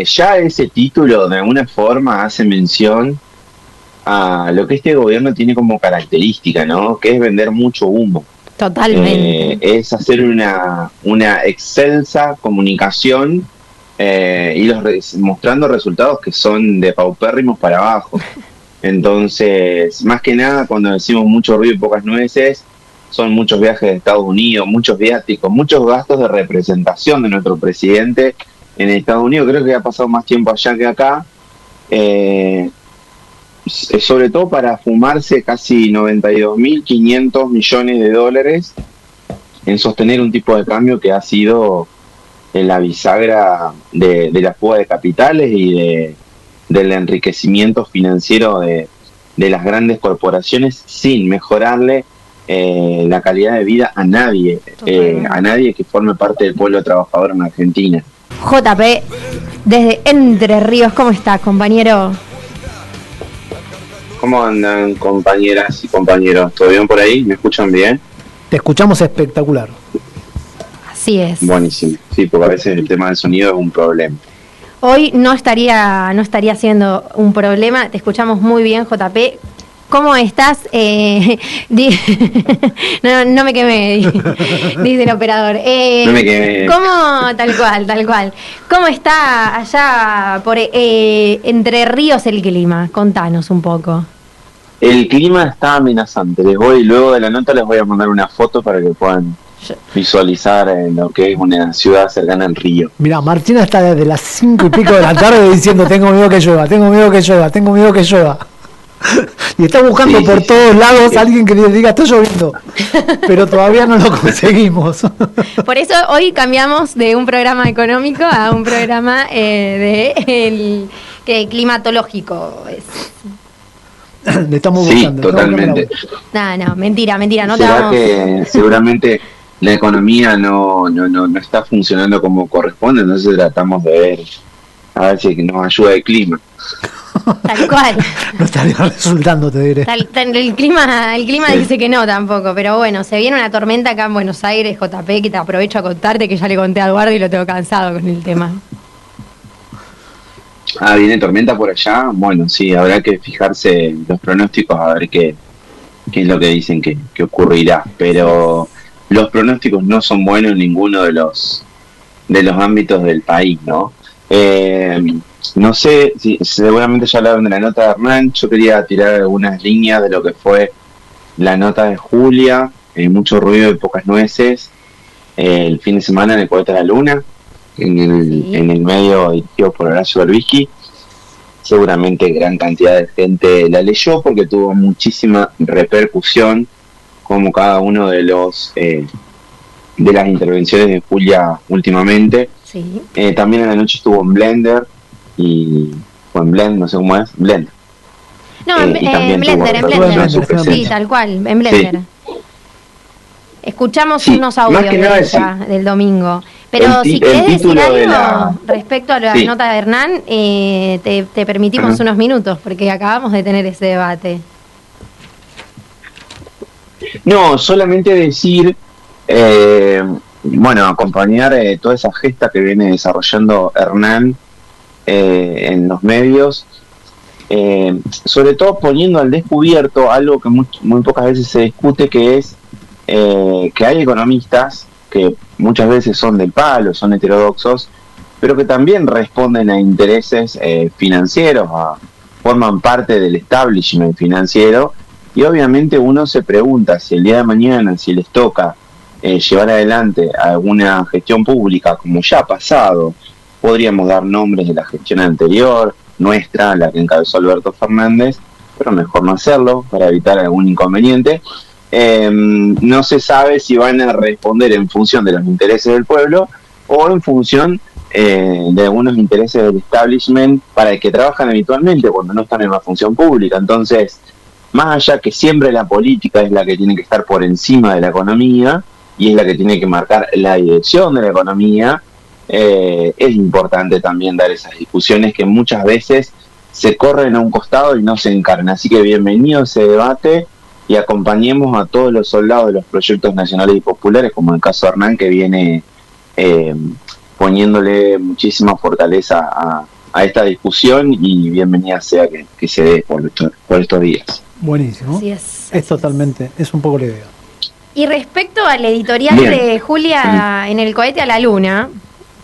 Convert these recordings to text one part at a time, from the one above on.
Ya ese título de alguna forma hace mención a lo que este gobierno tiene como característica, ¿no? Que es vender mucho humo. Totalmente. Es hacer una excelsa comunicación y mostrando resultados que son de paupérrimos para abajo. Entonces, más que nada, cuando decimos mucho ruido y pocas nueces, son muchos viajes de Estados Unidos, muchos viáticos, muchos gastos de representación de nuestro presidente en Estados Unidos. Creo que ha pasado más tiempo allá que acá. Eh, Sobre todo para fumarse casi 92.500 millones de dólares en sostener un tipo de cambio que ha sido la bisagra de la fuga de capitales y del enriquecimiento financiero de las grandes corporaciones sin mejorarle la calidad de vida a nadie que forme parte del pueblo trabajador en Argentina. JP, desde Entre Ríos, ¿cómo estás, compañero? ¿Cómo andan, compañeras y compañeros? ¿Todo bien por ahí? ¿Me escuchan bien? Te escuchamos espectacular. Así es. Buenísimo. Sí, porque a veces el tema del sonido es un problema. Hoy no estaría siendo un problema. Te escuchamos muy bien, JP. ¿Cómo estás? No me quemé, dice el operador. No me quemé. ¿Cómo? Tal cual. ¿Cómo está allá por Entre Ríos el clima? Contanos un poco. El clima está amenazante. Luego de la nota les voy a mandar una foto para que puedan visualizar lo que es una ciudad cercana al río. Mira, Martina está desde las 5:00 de la tarde diciendo tengo miedo que llueva. Y está buscando por todos lados a alguien que le diga está lloviendo, pero todavía no lo conseguimos. Por eso hoy cambiamos de un programa económico a un programa de climatológico. Le estamos buscando. Sí, totalmente. No, mentira, no te ¿Será vamos. que seguramente la economía no está funcionando como corresponde? Entonces tratamos de ver a ver si nos ayuda el clima. Tal cual. No estaría resultando, te diré. El clima Sí. dice que no tampoco, pero bueno, se viene una tormenta acá en Buenos Aires, JP, que te aprovecho a contarte que ya le conté a Eduardo y lo tengo cansado con el tema. Viene tormenta por allá. Bueno, sí, habrá que fijarse en los pronósticos a ver qué es lo que dicen que ocurrirá. Pero los pronósticos no son buenos en ninguno de los ámbitos del país, ¿no? No sé, si seguramente ya hablaron de la nota de Hernán. Yo quería tirar algunas líneas de lo que fue la nota de Julia, mucho ruido y pocas nueces, el fin de semana en el Cohete a la Luna, en el medio dirigido por Horacio Berbisky. Seguramente gran cantidad de gente la leyó porque tuvo muchísima repercusión, como cada uno de las intervenciones de Julia últimamente. Sí. También en la noche estuvo en Blender o en Blend, no sé cómo es, Blend. No, en Blender. Sí, tal cual, en Blender. Sí. Escuchamos unos audios de ella, del domingo. Pero si querés decir algo respecto a la nota de Hernán, te permitimos unos minutos, porque acabamos de tener ese debate. No, solamente decir, acompañar toda esa gesta que viene desarrollando Hernán en los medios, sobre todo poniendo al descubierto algo que muy pocas veces se discute, que es que hay economistas que muchas veces son del palo, son heterodoxos, pero que también responden a intereses financieros, forman parte del establishment financiero, y obviamente uno se pregunta si el día de mañana, si les toca llevar adelante alguna gestión pública, como ya ha pasado, podríamos dar nombres de la gestión anterior, nuestra, la que encabezó Alberto Fernández, pero mejor no hacerlo para evitar algún inconveniente. No se sabe si van a responder en función de los intereses del pueblo o en función de algunos intereses del establishment para el que trabajan habitualmente cuando no están en la función pública. Entonces, más allá que siempre la política es la que tiene que estar por encima de la economía y es la que tiene que marcar la dirección de la economía, es importante también dar esas discusiones que muchas veces se corren a un costado y no se encarnan. Así que bienvenido a ese debate y acompañemos a todos los soldados de los proyectos nacionales y populares, como el caso de Hernán, que viene poniéndole muchísima fortaleza a esta discusión, y bienvenida sea que se dé por estos días. Buenísimo. Así es totalmente, es un poco la idea. Y respecto al editorial de Julia en El cohete a la luna,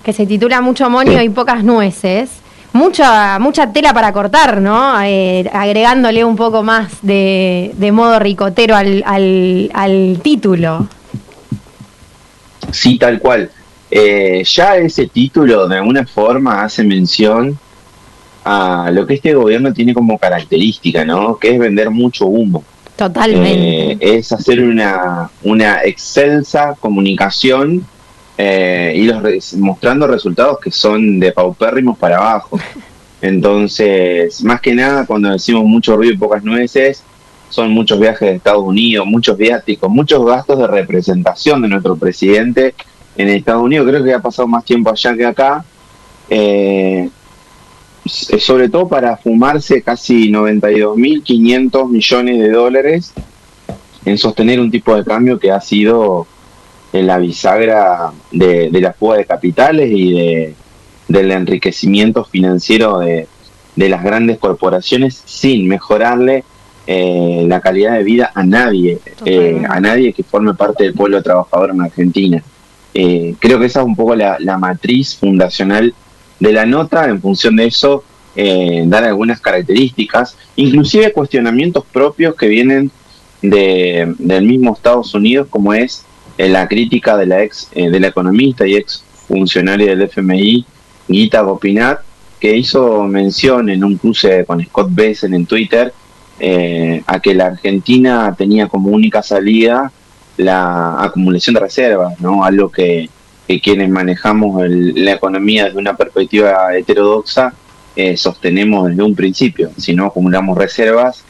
que se titula Mucho moño y pocas nueces, mucha tela para cortar, ¿no? Agregándole un poco más de modo ricotero al título. Sí, tal cual. Ya ese título de alguna forma hace mención a lo que este gobierno tiene como característica, ¿no? Que es vender mucho humo. Totalmente. Es hacer una excelsa comunicación y mostrando resultados que son de paupérrimos para abajo. Entonces, más que nada, cuando decimos mucho ruido y pocas nueces, son muchos viajes de Estados Unidos, muchos viáticos, muchos gastos de representación de nuestro presidente en Estados Unidos. Creo que ha pasado más tiempo allá que acá. Sobre todo para fumarse casi 92.500 millones de dólares en sostener un tipo de cambio que ha sido la bisagra de la fuga de capitales y del enriquecimiento financiero de las grandes corporaciones, sin mejorarle la calidad de vida a nadie que forme parte del pueblo trabajador en Argentina. Creo que esa es un poco la matriz fundacional de la nota. En función de eso, dar algunas características, inclusive cuestionamientos propios que vienen del mismo Estados Unidos, como es la crítica de la economista y ex funcionaria del FMI, Gita Gopinath, que hizo mención en un cruce con Scott Bessent en Twitter a que la Argentina tenía como única salida la acumulación de reservas, ¿no? Algo que quienes manejamos la economía desde una perspectiva heterodoxa sostenemos desde un principio. Si no acumulamos reservas,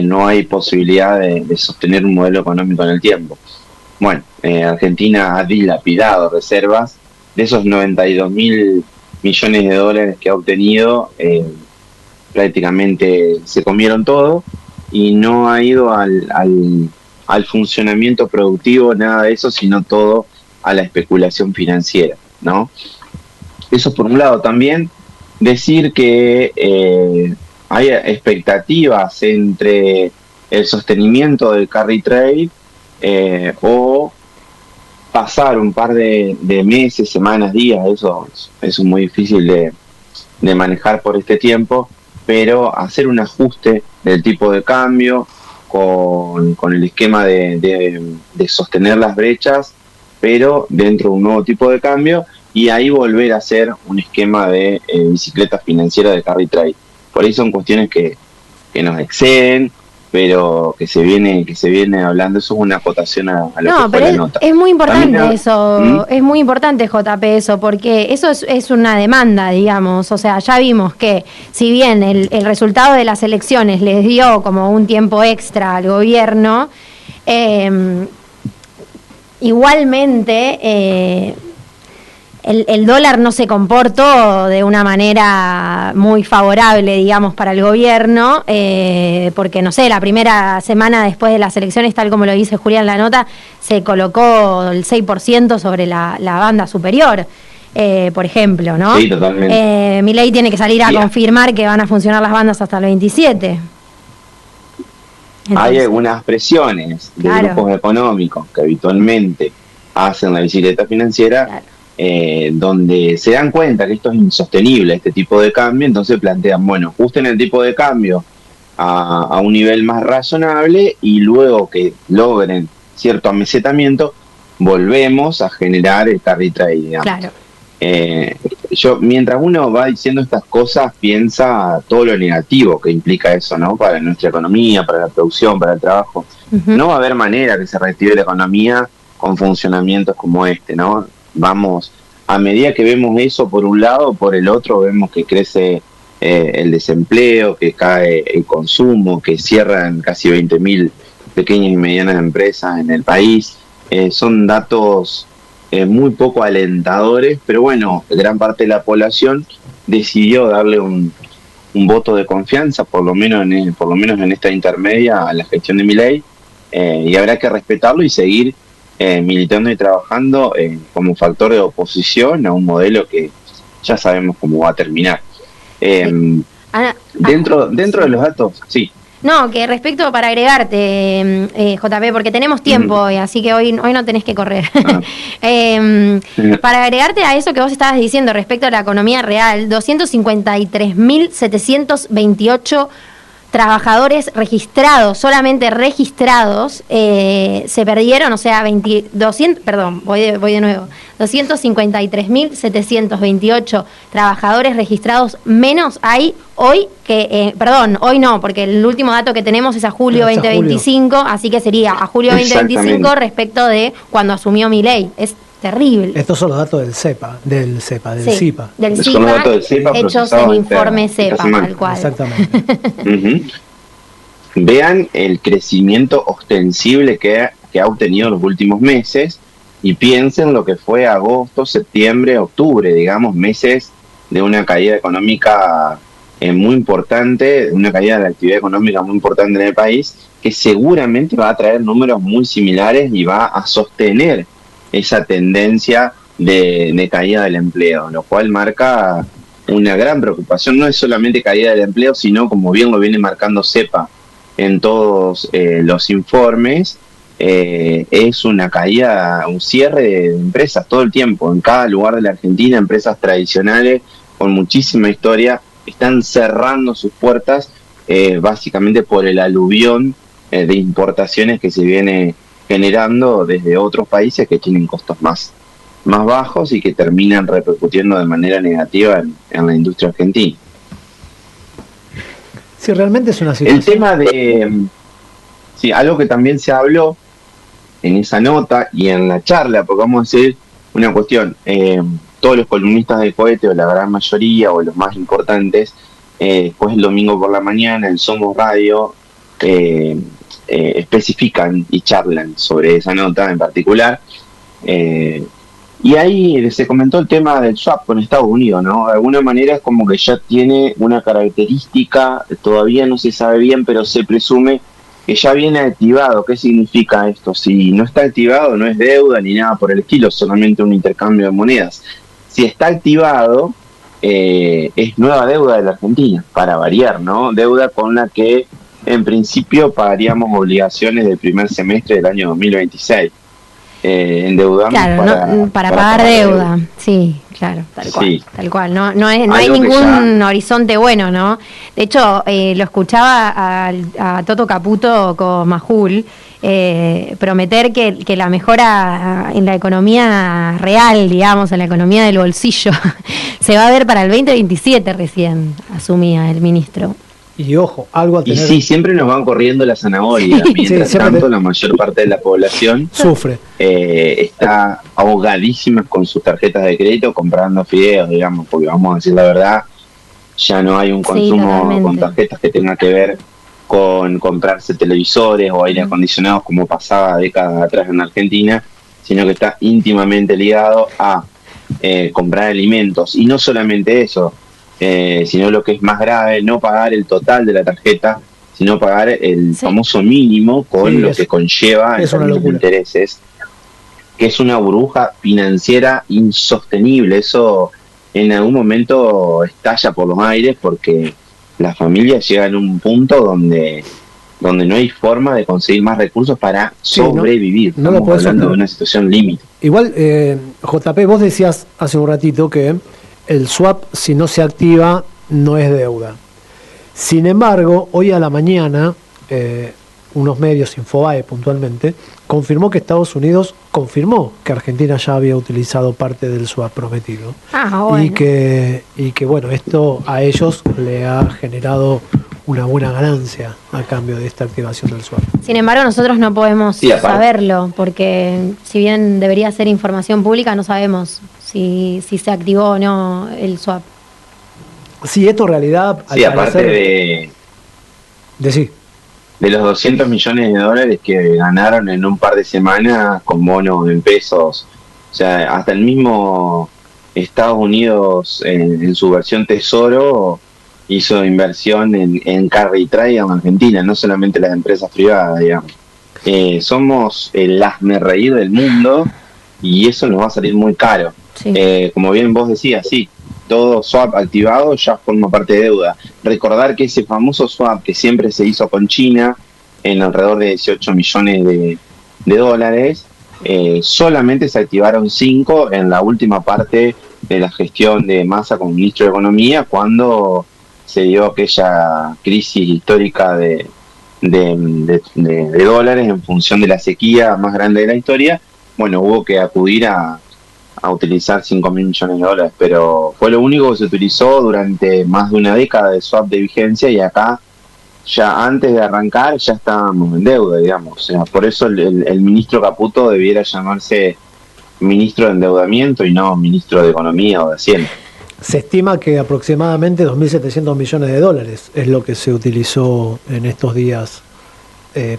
no hay posibilidad de sostener un modelo económico en el tiempo. Bueno, Argentina ha dilapidado reservas. De esos 92.000 millones de dólares que ha obtenido, prácticamente se comieron todo, y no ha ido al funcionamiento productivo, nada de eso, sino todo a la especulación financiera, ¿no? Eso por un lado. También decir que hay expectativas entre el sostenimiento del carry trade o pasar un par de meses, semanas, días. Eso es muy difícil de manejar por este tiempo, pero hacer un ajuste del tipo de cambio con el esquema de sostener las brechas, pero dentro de un nuevo tipo de cambio, y ahí volver a hacer un esquema de bicicleta financiera de carry trade. Por ahí son cuestiones que nos exceden, pero que se viene hablando. Eso es una acotación a lo que fue la nota. Es muy importante también, eso, es muy importante, JP, eso, porque eso es una demanda, digamos. O sea, ya vimos que si bien el resultado de las elecciones les dio como un tiempo extra al gobierno, igualmente el dólar no se comportó de una manera muy favorable, digamos, para el gobierno, porque, no sé, la primera semana después de las elecciones, tal como lo dice Julián en la nota, se colocó el 6% sobre la banda superior, por ejemplo, ¿no? Sí, totalmente. Milei tiene que salir a confirmar que van a funcionar las bandas hasta el 27. Entonces, hay algunas presiones de grupos económicos que habitualmente hacen la bicicleta financiera, donde se dan cuenta que esto es insostenible, este tipo de cambio. Entonces plantean, bueno, ajusten el tipo de cambio a un nivel más razonable, y luego que logren cierto amesetamiento, volvemos a generar el carry trade, digamos. Claro. Mientras uno va diciendo estas cosas, piensa todo lo negativo que implica eso, ¿no? Para nuestra economía, para la producción, para el trabajo. No va a haber manera que se reactive la economía con funcionamientos como este, ¿no? Vamos, a medida que vemos eso por un lado, por el otro vemos que crece el desempleo, que cae el consumo, que cierran casi 20.000 pequeñas y medianas empresas en el país. Son datos muy poco alentadores, pero bueno, gran parte de la población decidió darle un voto de confianza, por lo menos en esta intermedia, a la gestión de Milei, y habrá que respetarlo y seguir militando y trabajando como factor de oposición a un modelo que ya sabemos cómo va a terminar. Dentro de los datos, sí. No, que respecto, para agregarte, JP, porque tenemos tiempo hoy, así que hoy no tenés que correr. Para agregarte a eso que vos estabas diciendo respecto a la economía real, 253.728 trabajadores registrados, solamente registrados, se perdieron, o sea, 253.728 trabajadores registrados menos hay hoy que, hoy no, porque el último dato que tenemos es a julio 2025, así que sería a julio 2025 respecto de cuando asumió Milei. Es terrible. Estos son los datos del CIPA. Del CIPA, hechos en informe CEPA, tal cual. Exactamente. Vean el crecimiento ostensible que ha obtenido en los últimos meses y piensen lo que fue agosto, septiembre, octubre, digamos, meses de una caída económica muy importante, una caída de la actividad económica muy importante en el país, que seguramente va a traer números muy similares y va a sostener esa tendencia de caída del empleo, lo cual marca una gran preocupación. No es solamente caída del empleo, sino, como bien lo viene marcando CEPA en todos los informes, es una caída, un cierre de empresas todo el tiempo. En cada lugar de la Argentina, empresas tradicionales con muchísima historia están cerrando sus puertas, básicamente por el aluvión de importaciones que se viene generando desde otros países que tienen costos más bajos y que terminan repercutiendo de manera negativa en la industria argentina. Sí, realmente es una situación. El tema de... Sí, algo que también se habló en esa nota y en la charla, porque vamos a decir una cuestión, todos los columnistas de Cohete, o la gran mayoría, o los más importantes, después el domingo por la mañana en Somos Radio, especifican y charlan sobre esa nota en particular, y ahí se comentó el tema del swap con Estados Unidos, ¿no? De alguna manera es como que ya tiene una característica, todavía no se sabe bien, pero se presume que ya viene activado. ¿Qué significa esto? Si no está activado, no es deuda ni nada por el estilo, solamente un intercambio de monedas. Si está activado, es nueva deuda de la Argentina, para variar, ¿no? Deuda con la que en principio pagaríamos obligaciones del primer semestre del año 2026. Endeudamos para pagar deuda. Sí, claro, tal cual. Sí. Tal cual. No hay ningún horizonte bueno, ¿no? De hecho, lo escuchaba a Toto Caputo con Majul prometer que la mejora en la economía real, digamos, en la economía del bolsillo, se va a ver para el 2027 recién, asumía el ministro. Y ojo, algo a tener... Y sí, siempre nos van corriendo la zanahoria, mientras tanto la mayor parte de la población sufre. Está ahogadísima con sus tarjetas de crédito comprando fideos, digamos, porque vamos a decir la verdad, ya no hay un consumo con tarjetas que tenga que ver con comprarse televisores o aire acondicionados como pasaba décadas atrás en Argentina, sino que está íntimamente ligado a comprar alimentos. Y no solamente eso, sino lo que es más grave, no pagar el total de la tarjeta, sino pagar el famoso mínimo con lo que conlleva en términos de intereses, que es una burbuja financiera insostenible. Eso en algún momento estalla por los aires porque las familias llegan a un punto donde no hay forma de conseguir más recursos para sobrevivir. No Estamos hablando de una situación límite. Igual, JP, vos decías hace un ratito que el swap, si no se activa, no es deuda. Sin embargo, hoy a la mañana, unos medios, Infobae puntualmente, confirmó que Estados Unidos confirmó que Argentina ya había utilizado parte del swap prometido. Bueno. Y que bueno, esto a ellos le ha generado una buena ganancia a cambio de esta activación del swap. Sin embargo, nosotros no podemos saberlo, porque si bien debería ser información pública, no sabemos si se activó o no el swap. Sí, esto en realidad... Sí, aparte de los 200 millones de dólares que ganaron en un par de semanas con bonos en pesos, o sea, hasta el mismo Estados Unidos en su versión Tesoro hizo inversión en carry trade en Argentina, no solamente las empresas privadas, digamos. somos el hazmerreír del mundo y eso nos va a salir muy caro. Sí. Como bien vos decías, sí, todo swap activado ya forma parte de deuda. Recordar que ese famoso swap que siempre se hizo con China, en alrededor de 18 millones de dólares, solamente se activaron 5 en la última parte de la gestión de Massa como ministro de Economía, cuando se dio aquella crisis histórica de dólares en función de la sequía más grande de la historia. Bueno, hubo que acudir a utilizar 5.000 millones de dólares, pero fue lo único que se utilizó durante más de una década de swap de vigencia, y acá ya antes de arrancar ya estábamos en deuda, digamos. O sea, por eso el ministro Caputo debiera llamarse ministro de endeudamiento y no ministro de Economía o de Hacienda. Se estima que aproximadamente 2.700 millones de dólares es lo que se utilizó en estos días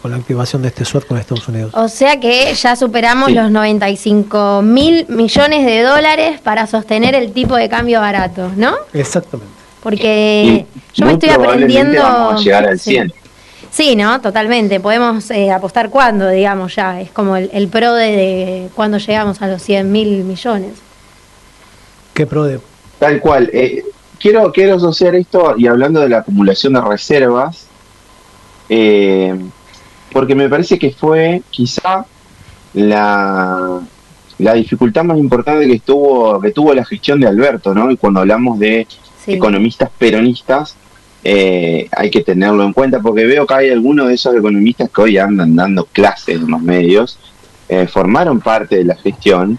con la activación de este swap con Estados Unidos. O sea que ya superamos los 95.000 millones de dólares para sostener el tipo de cambio barato, ¿no? Exactamente. Porque yo me estoy aprendiendo... Vamos a llegar al 100. Sí, ¿no? Totalmente. Podemos apostar cuándo, digamos, ya. Es como el pro de cuando llegamos a los 100.000 millones. ¿Qué pro de...? Tal cual. Quiero asociar esto, y hablando de la acumulación de reservas, porque me parece que fue quizá la dificultad más importante que tuvo la gestión de Alberto, ¿no? Y cuando hablamos de economistas peronistas, hay que tenerlo en cuenta, porque veo que hay algunos de esos economistas que hoy andan dando clases en los medios, formaron parte de la gestión,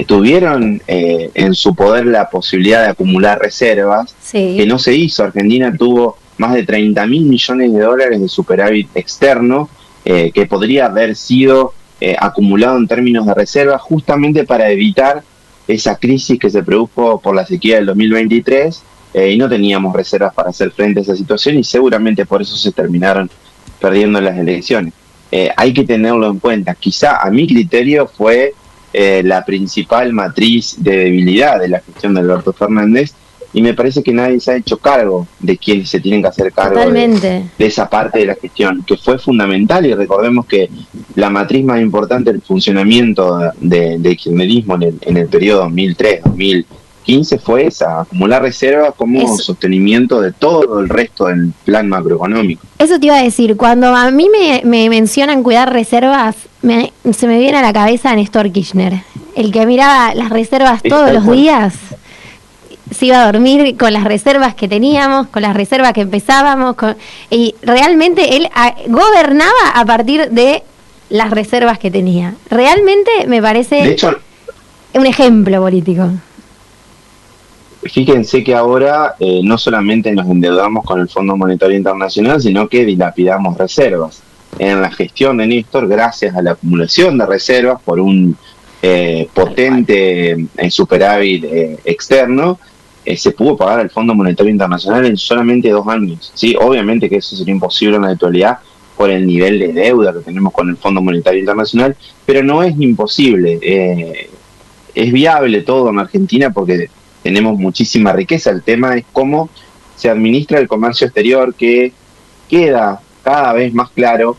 tuvieron en su poder la posibilidad de acumular reservas, que no se hizo. Argentina tuvo más de 30.000 millones de dólares de superávit externo, que podría haber sido acumulado en términos de reservas, justamente para evitar esa crisis que se produjo por la sequía del 2023, y no teníamos reservas para hacer frente a esa situación, y seguramente por eso se terminaron perdiendo las elecciones. Hay que tenerlo en cuenta. Quizá a mi criterio fue la principal matriz de debilidad de la gestión de Alberto Fernández, y me parece que nadie se ha hecho cargo de quienes se tienen que hacer cargo de esa parte de la gestión, que fue fundamental. Y recordemos que la matriz más importante del funcionamiento de kirchnerismo en el periodo 2003-2015 fue esa: acumular reservas como sostenimiento de todo el resto del plan macroeconómico. Eso te iba a decir, cuando a mí me mencionan cuidar reservas, se me viene a la cabeza Néstor Kirchner, el que miraba las reservas todos los días. Se iba a dormir con las reservas que teníamos, con las reservas que empezábamos, y realmente él gobernaba a partir de las reservas que tenía. Realmente me parece, de hecho, un ejemplo político. Fíjense que ahora no solamente nos endeudamos con el Fondo Monetario Internacional, sino que dilapidamos reservas. En la gestión de Néstor, gracias a la acumulación de reservas por un potente superávit externo, se pudo pagar al Fondo Monetario Internacional en solamente 2 años. Sí, obviamente que eso sería imposible en la actualidad por el nivel de deuda que tenemos con el Fondo Monetario Internacional, pero no es imposible. Es viable todo en Argentina porque tenemos muchísima riqueza. El tema es cómo se administra el comercio exterior, que queda cada vez más claro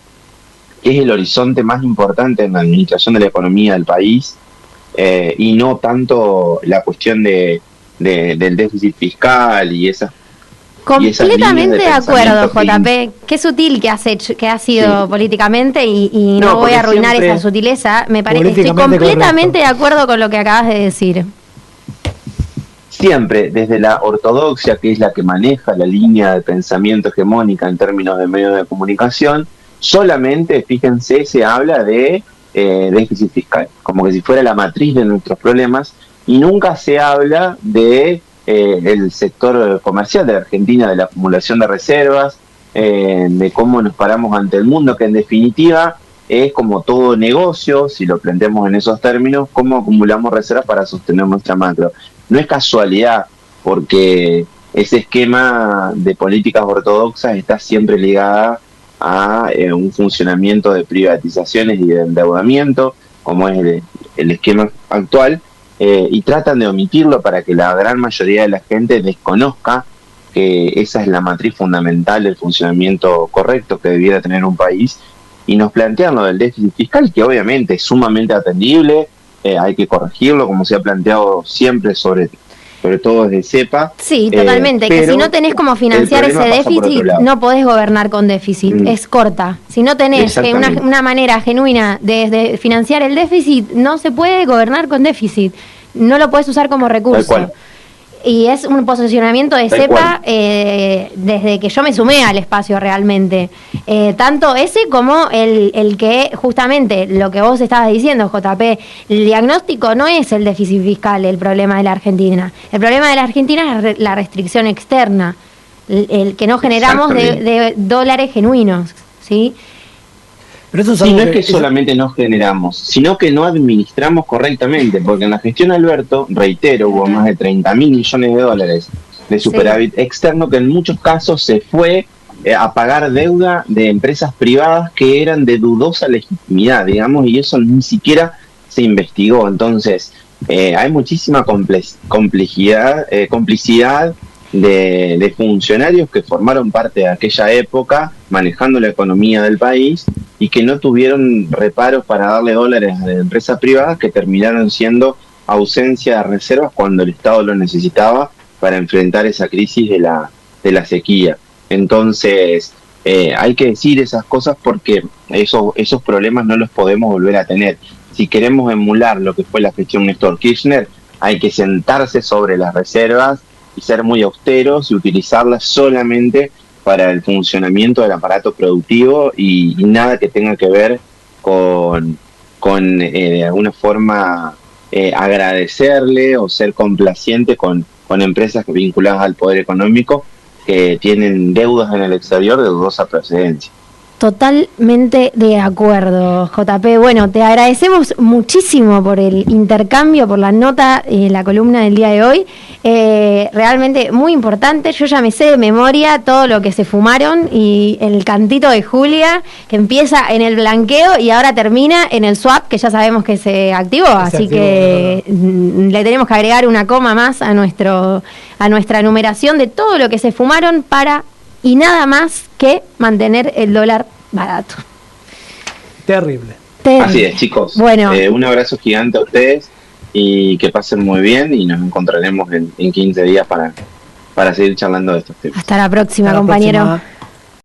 que es el horizonte más importante en la administración de la economía del país, y no tanto la cuestión del déficit fiscal y esas. Completamente de acuerdo, JP. Qué sutil que has hecho, que has sido políticamente, y no voy a arruinar esa sutileza. Me parece, estoy completamente de acuerdo con lo que acabas de decir. Siempre desde la ortodoxia, que es la que maneja la línea de pensamiento hegemónica en términos de medios de comunicación, solamente, fíjense, se habla de déficit fiscal, como que si fuera la matriz de nuestros problemas, y nunca se habla de el sector comercial de la Argentina, de la acumulación de reservas, de cómo nos paramos ante el mundo, que en definitiva es como todo negocio, si lo planteamos en esos términos, cómo acumulamos reservas para sostener nuestra macro. No es casualidad, porque ese esquema de políticas ortodoxas está siempre ligada a un funcionamiento de privatizaciones y de endeudamiento, como es el esquema actual, y tratan de omitirlo para que la gran mayoría de la gente desconozca que esa es la matriz fundamental del funcionamiento correcto que debiera tener un país, y nos plantean lo del déficit fiscal, que obviamente es sumamente atendible, hay que corregirlo, como se ha planteado siempre, sobre todo desde CEPA. Sí, totalmente, que si no tenés cómo financiar ese déficit, no podés gobernar con déficit, es corta. Si no tenés una manera genuina de financiar el déficit, no se puede gobernar con déficit, no lo podés usar como recurso. Y es un posicionamiento de CEPA desde que yo me sumé al espacio realmente. Tanto ese como el que justamente lo que vos estabas diciendo, JP, el diagnóstico no es el déficit fiscal el problema de la Argentina. El problema de la Argentina es la restricción externa, el que no generamos de dólares genuinos, ¿sí? Pero eso es no es que solamente no generamos, sino que no administramos correctamente, porque en la gestión Alberto, reitero, hubo más de 30.000 millones de dólares de superávit externo que en muchos casos se fue a pagar deuda de empresas privadas que eran de dudosa legitimidad, digamos, y eso ni siquiera se investigó. Entonces, hay muchísima complicidad de funcionarios que formaron parte de aquella época manejando la economía del país y que no tuvieron reparos para darle dólares a empresas privadas que terminaron siendo ausencia de reservas cuando el Estado lo necesitaba para enfrentar esa crisis de la sequía. Entonces, hay que decir esas cosas porque esos problemas no los podemos volver a tener. Si queremos emular lo que fue la gestión Néstor Kirchner, hay que sentarse sobre las reservas y ser muy austeros y utilizarlas solamente para el funcionamiento del aparato productivo y nada que tenga que ver con de alguna forma agradecerle o ser complaciente con empresas vinculadas al poder económico que tienen deudas en el exterior de dudosa procedencia. Totalmente de acuerdo, JP. Bueno, te agradecemos muchísimo por el intercambio, por la nota, la columna del día de hoy. Realmente muy importante. Yo ya me sé de memoria todo lo que se fumaron y el cantito de Julia, que empieza en el blanqueo y ahora termina en el swap, que ya sabemos que se activó. Así que le tenemos que agregar una coma más a nuestra numeración de todo lo que se fumaron para... y nada más que mantener el dólar barato. Terrible. Así es, chicos. Bueno, un abrazo gigante a ustedes y que pasen muy bien y nos encontraremos en 15 días para seguir charlando de estos temas. Hasta la próxima, compañero.